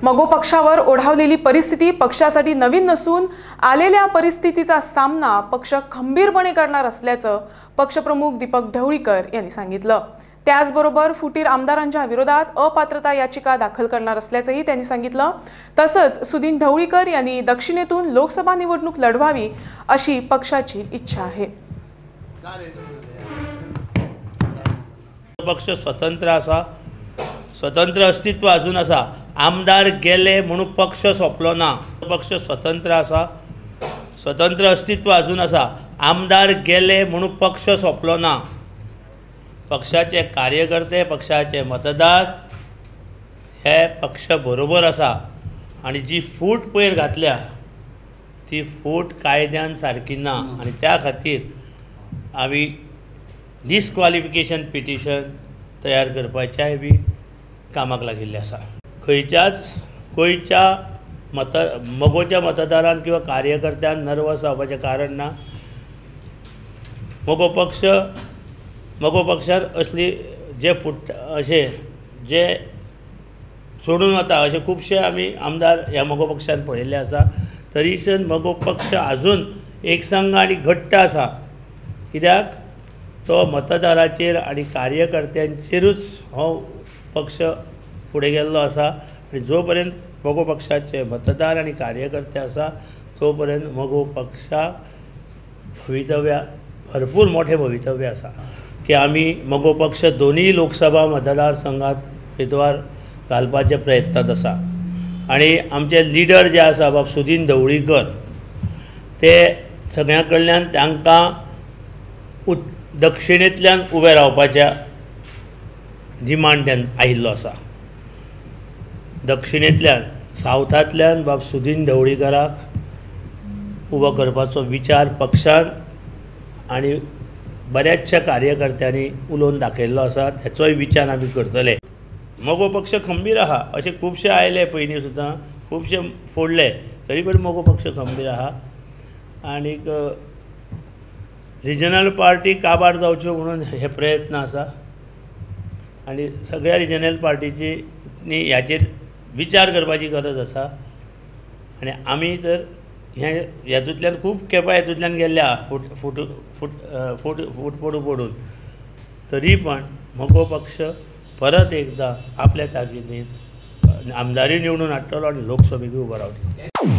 मगो पक्षावर ओढावलेली परिस्थिती पक्षासाठी नवीन नसून आलेल्या परिस्थितीचा सामना पक्ष खंबीरपणे करणार असल्याचं पक्षप्रमुख दीपक ढवळीकर यांनी सांगितलं। त्याचबरोबर फुटीर आमदारांच्या विरोधात अपात्रता याचिका दाखल करणार असल्याचंही त्यांनी सांगितलं। तसंच सुदीन ढवळीकर यांनी दक्षिणेतून लोकसभा निवडणूक लढवावी अशी पक्षाची इच्छा आहे। पक्ष स्वतंत्र असा, स्वतंत्र अस्तित्व अजून असा। आमदार गेले म्हणून पक्ष सोंपलो ना। पक्ष स्वतंत्र असा, स्वतंत्र अस्तित्व अजून असा। आमदार गेले म्हणून पक्ष सोंपलो ना। पक्षाचे कार्यकर्ते, पक्षाचे मतदार हे पक्ष बरोबर असा आणि जी फूट पयर घातल्या ती फूट कायद्यान सारकी ना आणि त्या खातीर आम्ही डिस्क्वॉलिफिकेशन पिटिशन तयार करपाच्याय बी कामाक लागिल्ले आसा। खंयच्याच गोंयच्या मगोच्या मतदारांक किंवा कार्यकर्त्यांक नर्वस जावपाचें कारण ना। मगो पक्षार असली जे अशे जे सोडून वता अशे खुबशे आमी आमदार ह्या मगो पक्षान पळयल्ले आसा। तरीसून मगो पक्ष अजून एकसंघ आनी घट्ट आसा, कित्याक तो मतदाराचेर आनी कार्यकर्त्यांचेरूच हो पक्ष फुडें गेल्लो आसा आनी जो पर्यंत मगो पक्षाचे मतदार आनी कार्यकर्ते आसा तो पर्यंत मगो पक्षाक भवितव्य भरपूर मोठे भवितव्य आसा की आमी मगो पक्ष दोनूय लोकसभा मतदारसंघात उमेदवार घालपाचे प्रयत्नात आसा। आनी आमचे लिडर जे आसा बाब सुदीन ढवळीकर ते सगळ्यां कडल्यान तांकां दक्षिणेंतल्यान उबे रावपाच्या डिमांडान आयिल्लो आसा। दक्षिणेंतल्यान सावथांतल्यान बाब सुदीन ढवळीकराक उबो करपाचो विचार पक्षान आनी बऱ्याचशा कार्यकर्त्यांनी उलोवन दाखयल्लो आसा। त्याचोय विचार आमी करतले। मगो पक्ष खंबीर आहा, अशे खुबशे आयले पयलीं सुद्दां, खुबशे फोडले, तरी पण मगो पक्ष खंबीर आहा। आनीक रिजनल पार्टी काबार जावच्यो म्हणून हे प्रयत्न आसा आनी सगळ्या रिजनल पार्टीची ह्याचेर विचार करपाची गरज आसा। आनी आमी तर हेतूंतल्यान खूब खेपा हेतूंतल्यान गेल्ले आहा फूट पडून, तरी पण मगो पक्ष परत एकदा आपल्या ताकदीन आमदारी निवडून हाडटलो आनी लोकसभेक उबो रावतलो।